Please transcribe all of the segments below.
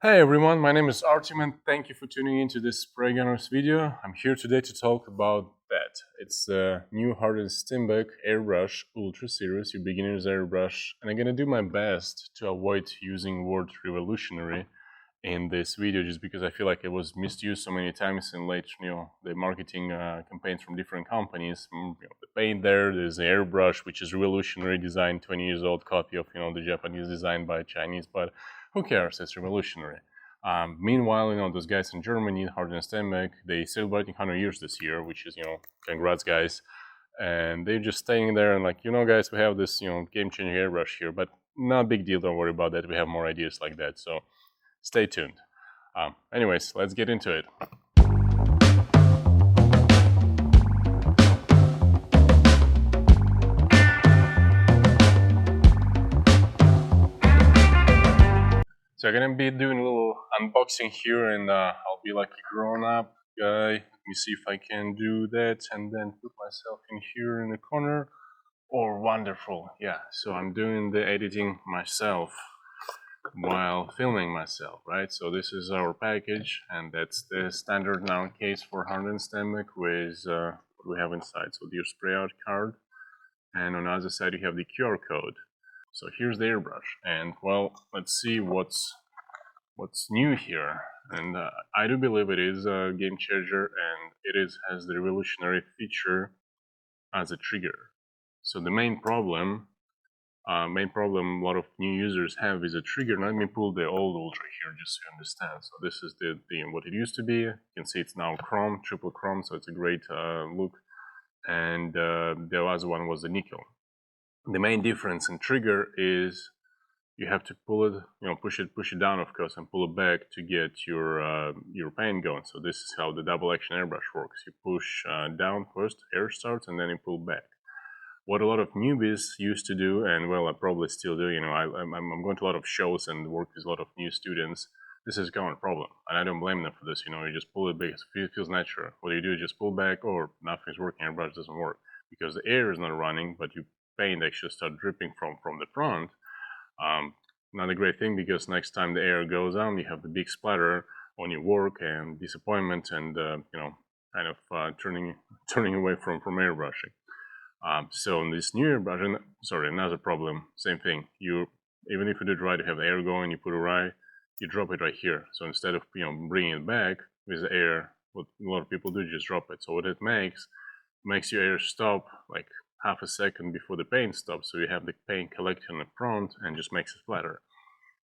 Hey everyone, my name is Artem and thank you for tuning into this spray gunners video. I'm here today to talk about that. It's the new Harder Steenbeck airbrush Ultra series, your beginner's airbrush, and I'm gonna do my best to avoid using word revolutionary in this video just because I feel like it was misused so many times in late, the marketing campaigns from different companies. The paint there's the airbrush, which is revolutionary design, 20 years old copy of, the Japanese design by Chinese, but who cares? It's revolutionary. Meanwhile, those guys in Germany, Harder Steenbeck, they celebrating 100 years this year, which is, congrats, guys. And they're just staying there and like, guys, we have this, game-changing airbrush here, but not a big deal. Don't worry about that. We have more ideas like that. So stay tuned. Anyways, let's get into it. So I'm gonna be doing a little unboxing here, and I'll be like a grown-up guy. Let me see if I can do that, and then put myself in here in the corner. Oh, wonderful! Yeah. So I'm doing the editing myself while filming myself, right? So this is our package, and that's the standard now case for Harder Steenbeck with what we have inside. So your spray out card, and on the other side you have the QR code. So here's the airbrush, and well, let's see what's new here. And I do believe it is a game changer, and has the revolutionary feature as a trigger. So the main problem a lot of new users have is a trigger. Let me pull the old Ultra here just so you understand. So this is the what it used to be. You can see it's now chrome, triple chrome, so it's a great look. And the other one was the nickel. The main difference in trigger is you have to pull it, push it down, of course, and pull it back to get your paint going. So this is how the double action airbrush works. You push down first, air starts, and then you pull back. What a lot of newbies used to do, and well, I probably still do, I'm going to a lot of shows and work with a lot of new students. This is a common problem, and I don't blame them for this. You just pull it back, it feels natural. What you do is just pull back, or nothing's working, airbrush doesn't work because the air is not running, but your paint actually start dripping from the front. Not a great thing because next time the air goes on, you have the big splatter on your work and disappointment, and kind of turning away from airbrushing. So in this new airbrush, another problem, same thing. Even if you did right, you have air going, you put it right, you drop it right here. So instead of bringing it back with the air, what a lot of people do, just drop it. So what it makes your air stop like half a second before the paint stops. So you have the paint collecting in the front and just makes it flatter.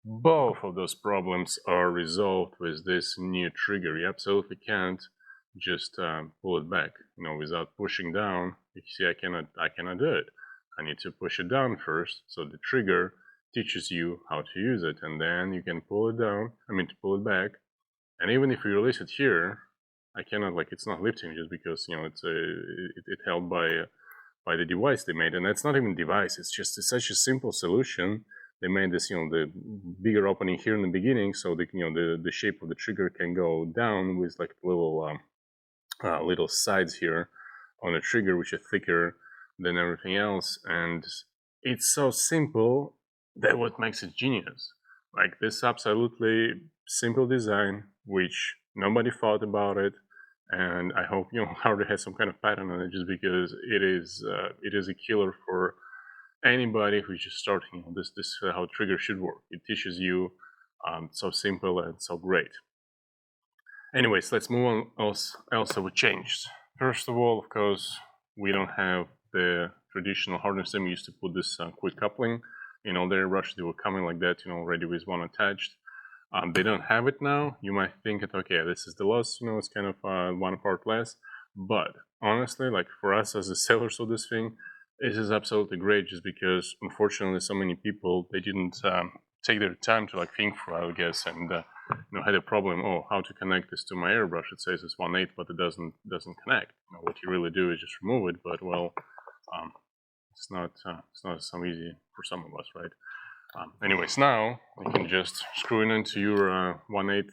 Both of those problems are resolved with this new trigger. You absolutely can't just pull it back, without pushing down. You see, I cannot do it. I need to push it down first. So the trigger teaches you how to use it, and then you can pull it down. To pull it back. And even if you release it here, I cannot, it's not lifting just because it's held by the device they made, and that's not even a device. It's just such a simple solution. They made this, the bigger opening here in the beginning, so the shape of the trigger can go down with like little sides here on the trigger, which are thicker than everything else. And it's so simple that what makes it genius. Like this absolutely simple design, which nobody thought about it. And I hope Harder has some kind of pattern on it, just because it is a killer for anybody who's just starting. This is how trigger should work. It teaches you so simple and so great. Anyways, let's move on. Else we changed. First of all, of course, we don't have the traditional Harder Steenbeck. We used to put this quick coupling in all the airbrushes. They were coming like that, already with one attached. They don't have it now. You might think that, okay, this is the loss, it's kind of one part less. But honestly, like for us as the sellers of this thing, this is absolutely great, just because unfortunately so many people, they didn't take their time to think for it, I guess, and had a problem. Oh, how to connect this to my airbrush? It says it's 1/8, but it doesn't connect. What you really do is just remove it. But well, it's not so easy for some of us, right? Anyways, now you can just screw it into your 1/8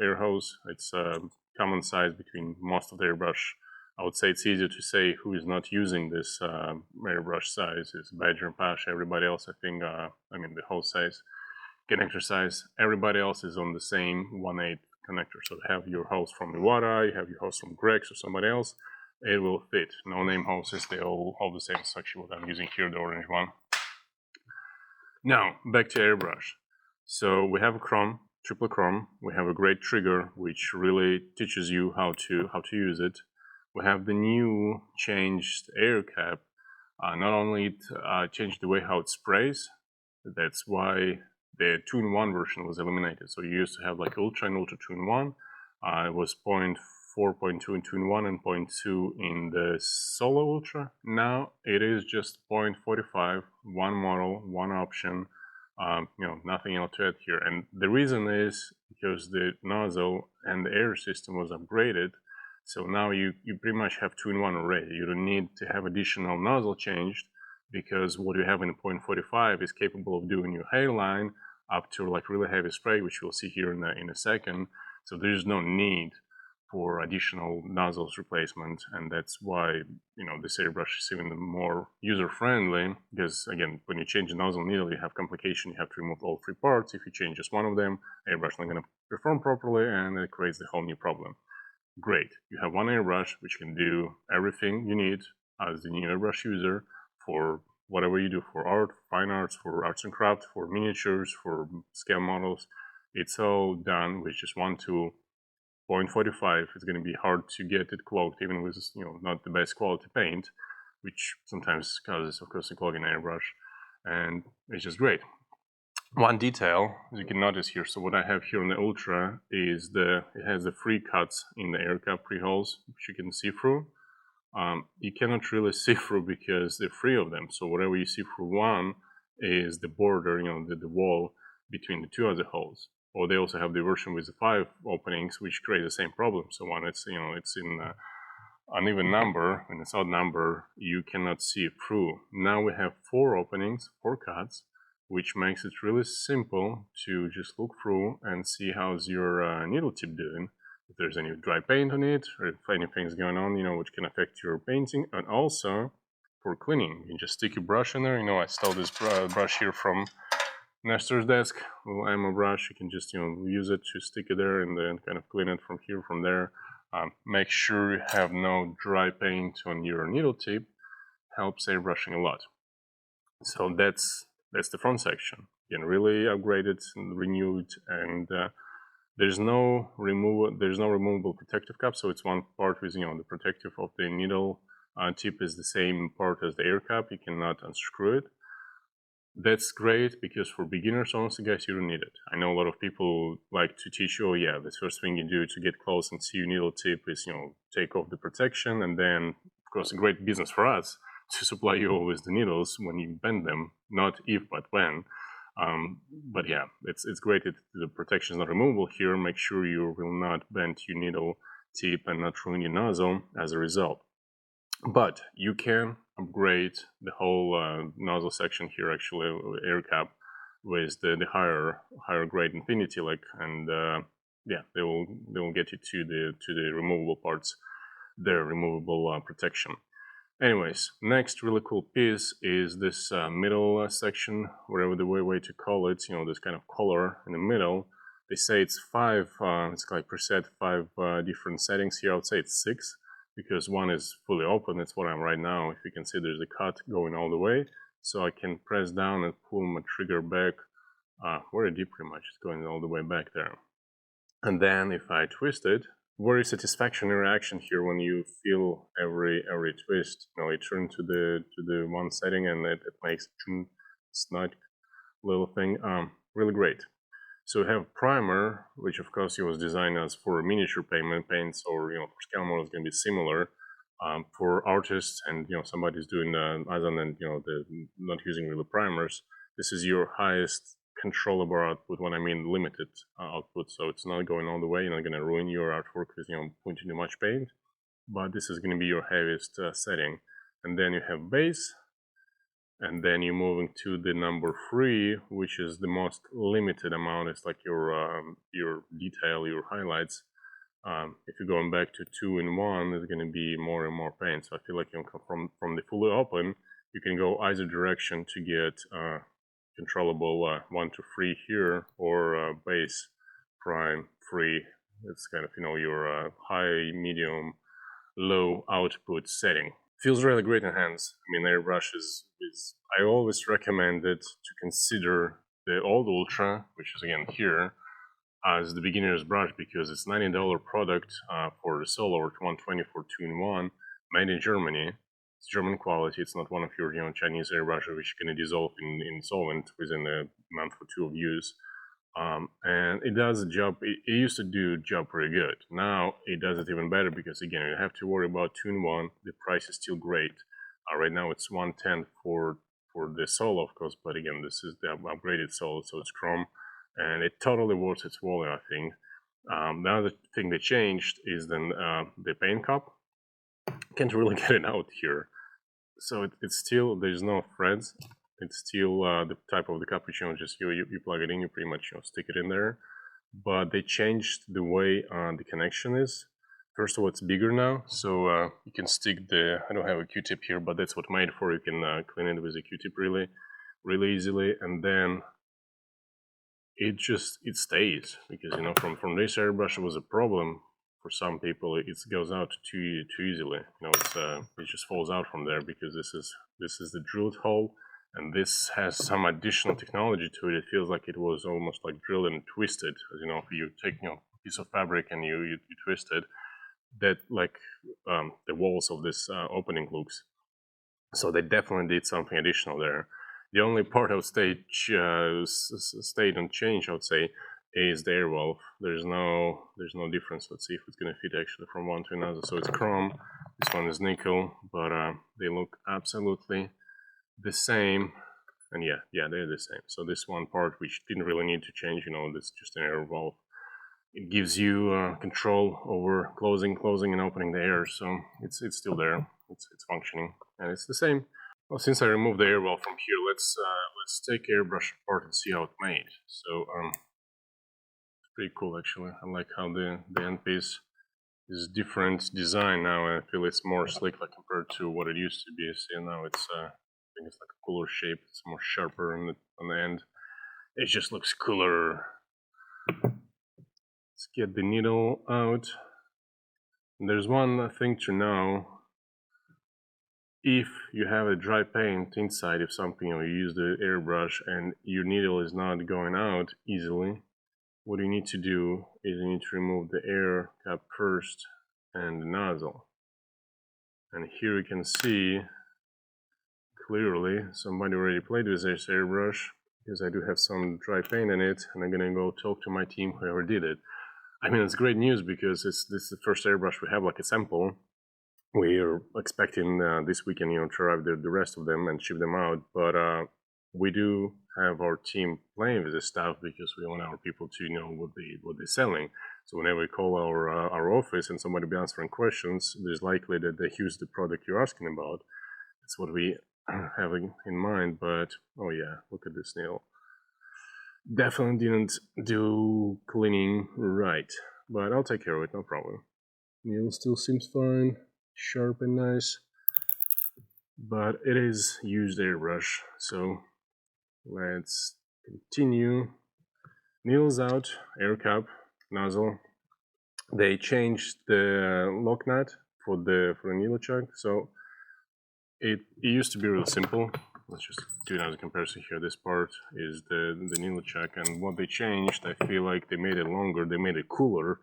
air hose. It's common size between most of the airbrush. I would say it's easier to say who is not using this airbrush size. It's Badger and Pasha. Everybody else, I think, the hose size connector size. Everybody else is on the same 1/8 connector. So have your hose from Iwata, you have your hose from Grex or somebody else, it will fit. No name hoses, they all the same. It's actually what I'm using here, the orange one. Now, back to airbrush. So we have a chrome, triple chrome. We have a great trigger, which really teaches you how to use it. We have the new changed air cap. Not only it changed the way how it sprays, that's why the 2-in-1 version was eliminated. So you used to have like Ultra and Ultra 2-in-1. It was 0.4, 0.2 in 2-in-1 and 0.2 in the Solo Ultra. Now it is just 0.45, one model, one option. Nothing else to add here. And the reason is because the nozzle and the air system was upgraded. So now you pretty much have 2-in-1 already. You don't need to have additional nozzle changed, because what you have in 0.45 is capable of doing your hairline up to like really heavy spray, which you'll see here in a second. So there's no need for additional nozzles replacement, and that's why this airbrush is even more user-friendly, because again, when you change the nozzle needle, you have complication. You have to remove all 3 parts. If you change just one of them, airbrush is not going to perform properly, and it creates a whole new problem. Great, you have one airbrush which can do everything you need as the new airbrush user for whatever you do, for art, fine arts, for arts and crafts, for miniatures, for scale models. It's all done with just one tool. 0.45, it's going to be hard to get it cloaked, even with not the best quality paint, which sometimes causes, of course, a clog in airbrush, and it's just great. One detail, as you can notice here, so what I have here on the Ultra is it has the 3 cuts in the air cap pre-holes, which you can see through. You cannot really see through because there are 3 of them. So whatever you see through one is the border, the wall between the 2 other holes. Or they also have the version with the 5 openings, which create the same problem. So when it's it's in uneven number, when it's odd number, you cannot see it through. Now we have 4 openings, 4 cuts, which makes it really simple to just look through and see how's your needle tip doing. If there's any dry paint on it, or if anything's going on, which can affect your painting. And also for cleaning, you can just stick your brush in there. I stole this brush here from Nestor's desk, little ammo brush. You can just use it to stick it there and then kind of clean it from here, from there. Make sure you have no dry paint on your needle tip. Helps airbrushing a lot. So that's the front section. You can really upgrade it and renew it, and there's no removable protective cap. So it's one part with the protective of the needle tip is the same part as the air cap. You cannot unscrew it. That's great, because for beginners, honestly, guys, you don't need it. I know a lot of people like to teach you, oh yeah, the first thing you do to get close and see your needle tip is, take off the protection, and then, of course, a great business for us to supply you always the needles when you bend them, not if, but when. But yeah, it's great that the protection is not removable here. Make sure you will not bend your needle tip and not ruin your nozzle as a result. But you can upgrade the whole nozzle section here, actually, air cap, with the higher grade Infinity, and yeah, they will get you to the removable parts, their removable protection. Anyways, next really cool piece is this middle section, whatever the way to call it. This kind of color in the middle. They say it's 5. It's like preset 5 different settings here. I would say it's 6. Because one is fully open. That's what I'm right now. If you can see, there's a cut going all the way. So I can press down and pull my trigger back very deep, pretty much. It's going all the way back there. And then if I twist it, very satisfaction reaction here when you feel every twist. You turn to the one setting and it makes snug little thing. Really great. So we have primer, which of course it was designed as for miniature paints, or for scale models, going to be similar. For artists and somebody's doing Azan and not using really primers, this is your highest controllable output. When I mean limited output, so it's not going all the way. You're not going to ruin your artwork with putting too much paint, but this is going to be your heaviest setting. And then you have base. And then you're moving to the number 3, which is the most limited amount. It's like your detail, your highlights. If you're going back to 2-in-1, there's going to be more and more paint. So I feel like from the fully open, you can go either direction to get controllable 1 to 3 here, or base, prime, 3. It's kind of, you know, your high, medium, low output setting. Feels really great in hands. I mean, airbrush is I always recommend it to consider the old Ultra, which is again here, as the beginner's brush, because it's $90 product for the solo, or 120 for 2-in-1, made in Germany. It's German quality. It's not one of your, you know, Chinese airbrushes which can dissolve in solvent within a month or two of use. And it does the job. It used to do the job pretty good. Now it does it even better, because again, you have to worry about 2-in-1. The price is still great. Right now it's 110 for the solo, of course, but again, this is the upgraded solo, so it's chrome, and it totally worth its wallet, I think. The other thing they changed is then the paint cup. Can't really get it out here, so it's still, there's no threads. It's still the type of the cup which, you know, just you plug it in, you pretty much, you know, stick it in there. But they changed the way the connection is. First of all, it's bigger now, so you can stick the, I don't have a Q-tip here, but that's what made for. You can clean it with a Q-tip really easily, and then it stays, because, you know, from this airbrush, it was a problem for some people. It goes out too easily. You know, it just falls out from there, because this is the drilled hole, and this has some additional technology to it. It feels like it was almost like drilled and twisted. As you know, if you take, you know, a piece of fabric and you twist it, that like the walls of this opening looks. So they definitely did something additional there. The only part I would stayed unchanged, I would say, is the air valve. There's no difference. Let's see if it's gonna fit actually from one to another. So it's chrome. This one is nickel, but they look absolutely the same. And yeah, they're the same. So this one part, which didn't really need to change, you know, this is just an air valve. It gives you control over closing and opening the air, so it's still there. It's functioning, and it's the same. Well, since I removed the air valve from here, let's take airbrush apart and see how it's made. So it's pretty cool actually. I like how the end piece is different design now, and I feel it's more slick, like, compared to what it used to be. See, now it's I think it's like a cooler shape. It's more sharper on the end. It just looks cooler. Let's get the needle out. There's one thing to know. If you have a dry paint inside of something, or you use the airbrush and your needle is not going out easily, what you need to do is you need to remove the air cap first and the nozzle. And here you can see clearly somebody already played with this airbrush, because I do have some dry paint in it, and I'm gonna go talk to my team, whoever did it. I mean, it's great news, because this is the first airbrush we have, like a sample. We're expecting this weekend, you know, to arrive the rest of them and ship them out. But we do have our team playing with this stuff, because we want our people to know what they're selling. So whenever we call our office and somebody be answering questions, there's likely that they use the product you're asking about. That's what we have in mind. But oh yeah, look at this nail. Definitely didn't do cleaning right, but I'll take care of it, no problem. Nail still seems fine, sharp and nice, but it is used airbrush, so let's continue. Needles out, air cap, nozzle. They changed the lock nut for the needle chuck, so it used to be really simple. Let's just do another comparison here. This part is the needle chuck, and what they changed, I feel like they made it longer, they made it cooler,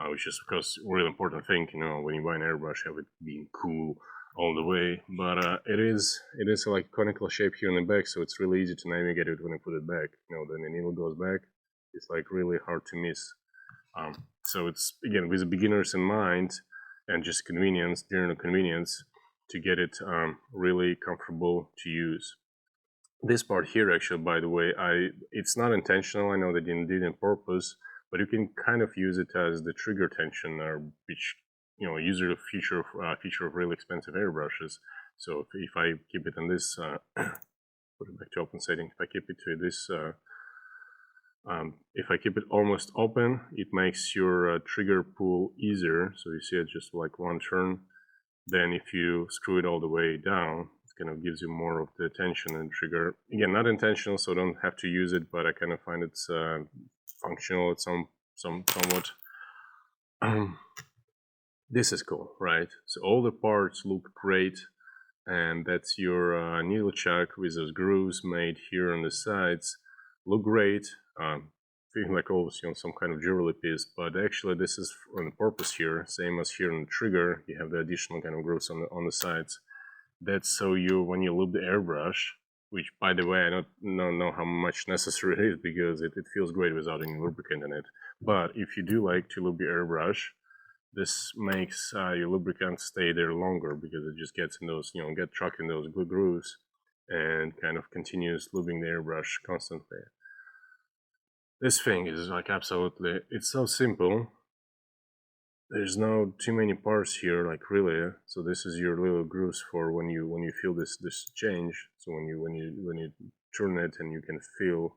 which is, of course, a really important thing, you know, when you buy an airbrush, have it being cool all the way. But it is like conical shape here in the back, so it's really easy to navigate it when you put it back. You know, then the needle goes back. It's like really hard to miss. So it's, again, with the beginners in mind, and just convenience, general convenience, to get it really comfortable to use. This part here, actually, by the way, it's not intentional. I know they didn't do it on purpose, but you can kind of use it as the trigger tension, which, you know, usually a feature of really expensive airbrushes. So if I keep it on this, put it back to open setting. If I keep it to this, if I keep it almost open, it makes your trigger pull easier. So you see it just like one turn. Then if you screw it all the way down, it's kind of gives you more of the tension and trigger. Again, not intentional, so don't have to use it, but I kind of find it's functional at somewhat. This is cool, right? So all the parts look great, and that's your needle chuck with those grooves made here on the sides. Look great. Feeling like always, some kind of jewelry piece, but actually this is on purpose here, same as here on the trigger. You have the additional kind of grooves on the sides. That's so when you loop the airbrush, which by the way I don't know how much necessary it is because it feels great without any lubricant in it. But if you do like to loop the airbrush, this makes your lubricant stay there longer because it just gets in those, get trapped in those grooves and kind of continues looping the airbrush constantly. This thing is like absolutely, it's so simple. There's no too many parts here, like really. So this is your little grooves for when you feel this change. So when you turn it and you can feel,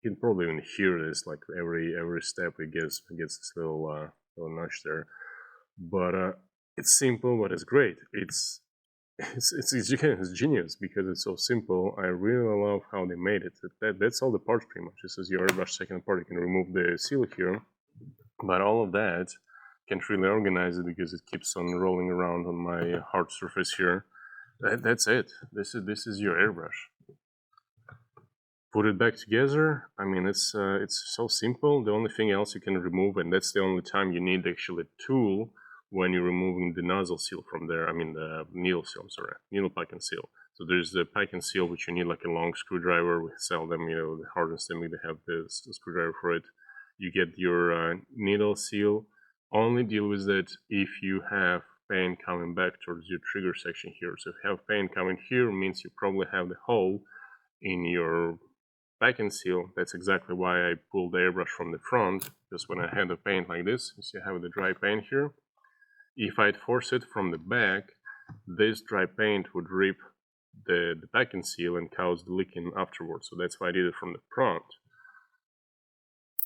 you can probably even hear this, like every step it gets this little notch there. But it's simple, but it's great. It's genius because it's so simple. I really love how they made it. That's all the parts pretty much. This is your airbrush second part. You can remove the seal here, but all of that can't really organize it because it keeps on rolling around on my hard surface here. That's it. This is your airbrush. Put it back together. I mean, it's so simple. The only thing else you can remove, and that's the only time you need actually a tool, when you're removing the nozzle seal from there. I mean the needle seal, I'm sorry, needle pipe and seal. So there's the pipe and seal, which you need like a long screwdriver. We sell them, the Harder Steenbeck, they have the screwdriver for it. You get your needle seal. Only deal with it if you have paint coming back towards your trigger section here. So if you have paint coming here, means you probably have the hole in your pipe and seal. That's exactly why I pulled the airbrush from the front, because when I had the paint like this, you see I have the dry paint here. If I'd force it from the back, this dry paint would rip the back and seal and cause the leaking afterwards. So that's why I did it from the front.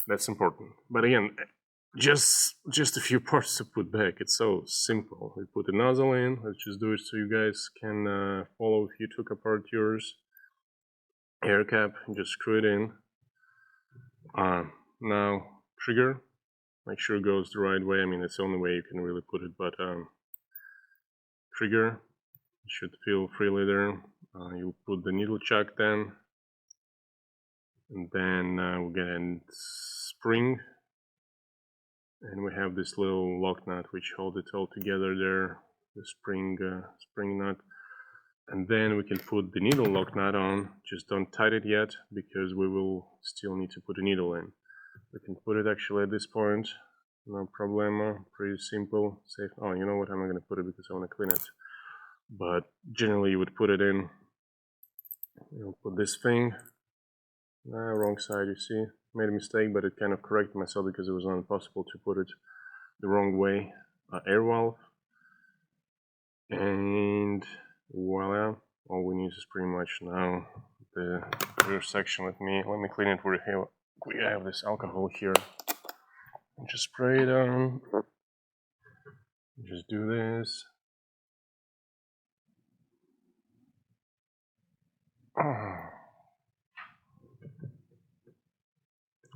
That's important. But again, just a few parts to put back. It's so simple. We put the nozzle in. Let's just do it so you guys can follow if you took apart yours. Air cap, just screw it in. Now trigger. Make sure it goes the right way. I mean, it's the only way you can really put it, but trigger, you should feel freely there. You put the needle chuck then, and then we'll get a spring, and we have this little lock nut which holds it all together there, the spring nut. And then we can put the needle lock nut on. Just don't tighten it yet because we will still need to put a needle in. We can put it actually at this point, no problema, pretty simple, safe. Oh, you know what, I'm not going to put it because I want to clean it. But generally you would put it in, you'll put this thing, wrong side, you see, made a mistake, but it kind of corrected myself because it was not possible to put it the wrong way. Air valve, and voila, all we need is pretty much now the rear section. Let me clean it. We have this alcohol here. Just spray it on. Just do this. A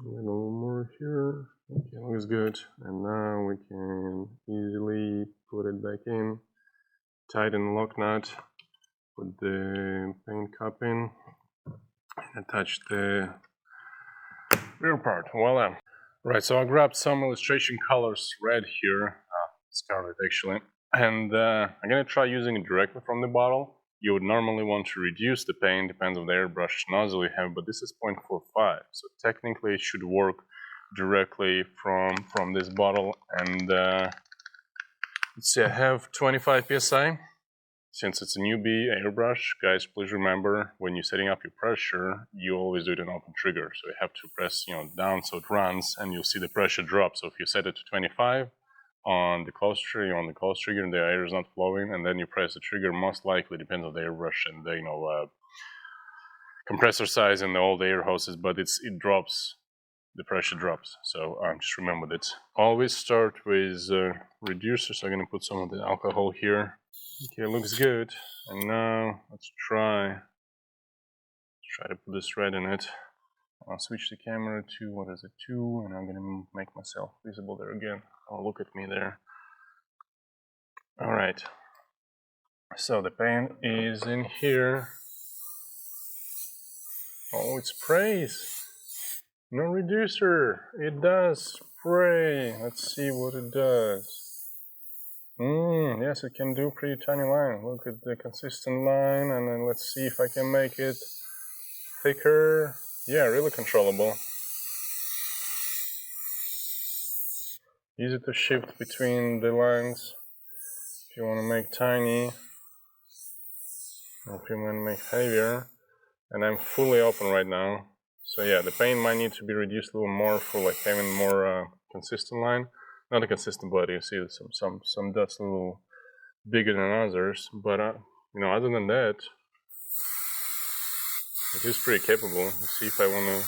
little more here. Okay, looks good. And now we can easily put it back in. Tighten the lock nut. Put the paint cup in. And attach the rear part. Voila. Right, so I grabbed some illustration colors, red here, scarlet actually, and I'm gonna try using it directly from the bottle. You would normally want to reduce the paint, depends on the airbrush nozzle you have, but this is 0.45, so technically it should work directly from this bottle. And let's see, I have 25 psi. Since it's a newbie airbrush, guys, please remember when you're setting up your pressure, you always do it in open trigger. So you have to press, down so it runs, and you'll see the pressure drop. So if you set it to 25 on the closed trigger, and the air is not flowing, and then you press the trigger, most likely depends on the airbrush and the compressor size and all the air hoses, but it drops. The pressure drops. So just remember that. Always start with reducer. So I'm gonna put some of the alcohol here. Okay, looks good. And now let's try to put this red in it. I'll switch the camera to, what is it, 2, and I'm gonna make myself visible there again. Oh, look at me there. Alright, so the paint is in here. Oh, it sprays. No reducer. It does spray. Let's see what it does. Yes, it can do pretty tiny line. Look at the consistent line, and then let's see if I can make it thicker. Yeah, really controllable. Easy to shift between the lines if you want to make tiny, or if you want to make heavier. And I'm fully open right now. So yeah, the paint might need to be reduced a little more for like having more consistent line. Not a consistent, but you see some dots a little bigger than others. But you know, other than that, it is pretty capable. Let's see if I want to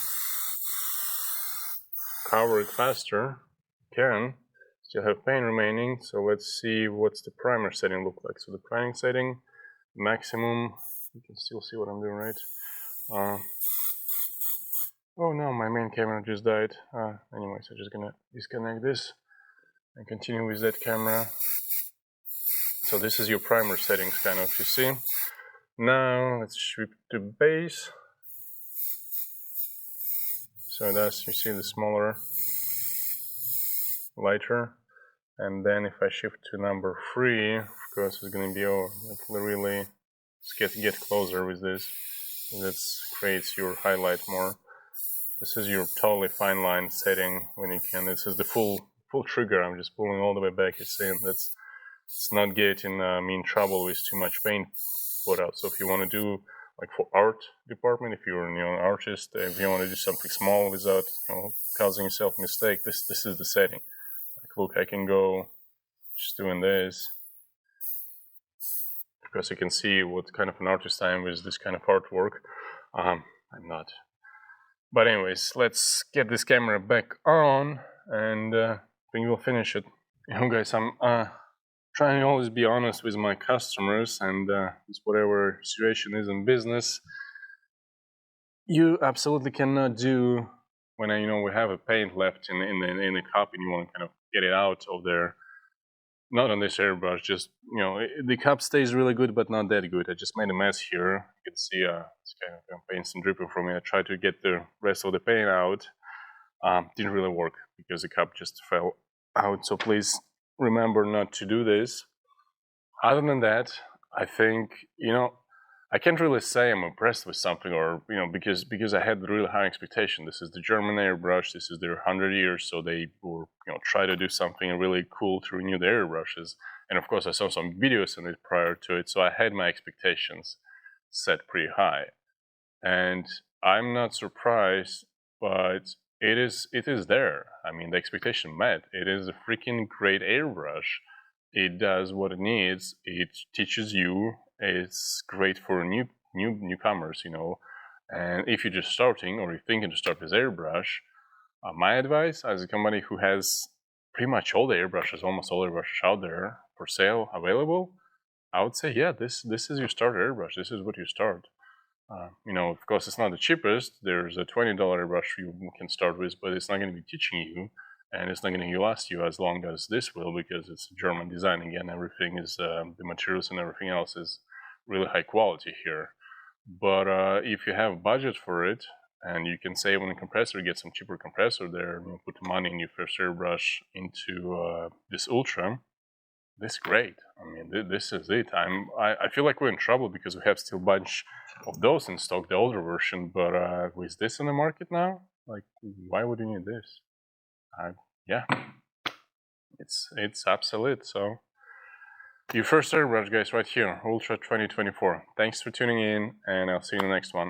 cover it faster. Can. Still have paint remaining. So let's see what's the primer setting look like. So the priming setting, maximum. You can still see what I'm doing, right? Oh no, my main camera just died. Anyways, I'm just gonna disconnect this and continue with that camera. So this is your primer settings, kind of, you see. Now let's shift to base. So that's, you see, the smaller, lighter. And then if I shift to number 3, of course it's gonna be like really, let's get closer with this. That creates your highlight more. This is your totally fine line setting when you can. This is the full trigger. I'm just pulling all the way back. You see, it's not getting me in trouble with too much paint put out. So if you want to do, like for art department, if you're an artist, if you want to do something small without causing yourself mistake, this is the setting. Like, look, I can go just doing this, because you can see what kind of an artist I am with this kind of artwork. I'm not. But anyways, let's get this camera back on, and we will finish it. Guys, I'm trying to always be honest with my customers, and with whatever situation is in business. You absolutely cannot do, when we have a paint left in the cup and you want to kind of get it out of there. Not on this airbrush, just, the cup stays really good, but not that good. I just made a mess here. You can see it's kind of paint some dripping from me. I tried to get the rest of the paint out. Didn't really work because the cup just fell out. So please remember not to do this. Other than that, I think, I can't really say I'm impressed with something, or, because I had really high expectation. This is the German airbrush. This is their 100 years, so they were, try to do something really cool to renew their airbrushes. And of course, I saw some videos on it prior to it, so I had my expectations set pretty high. And I'm not surprised, but it is there. I mean, the expectation met. It is a freaking great airbrush. It does what it needs. It teaches you. It's great for newcomers, And if you're just starting, or you're thinking to start with airbrush, my advice, as a company who has pretty much all the airbrushes, almost all airbrushes out there for sale available, I would say, yeah, this is your starter airbrush. This is what you start. Of course, it's not the cheapest. There's a $20 airbrush you can start with, but it's not going to be teaching you, and it's not going to last you as long as this will, because it's German design again. Everything is, the materials and everything else is really high quality here. But if you have budget for it, and you can save on the compressor, get some cheaper compressor there, put the money in your first airbrush into this Ultra, this is great. I mean, this is it. I feel like we're in trouble because we have still a bunch of those in stock, the older version, but with this in the market now, like, why would you need this? Yeah, it's obsolete. So your first airbrush, guys, right here, Ultra 2024. Thanks for tuning in, and I'll see you in the next one.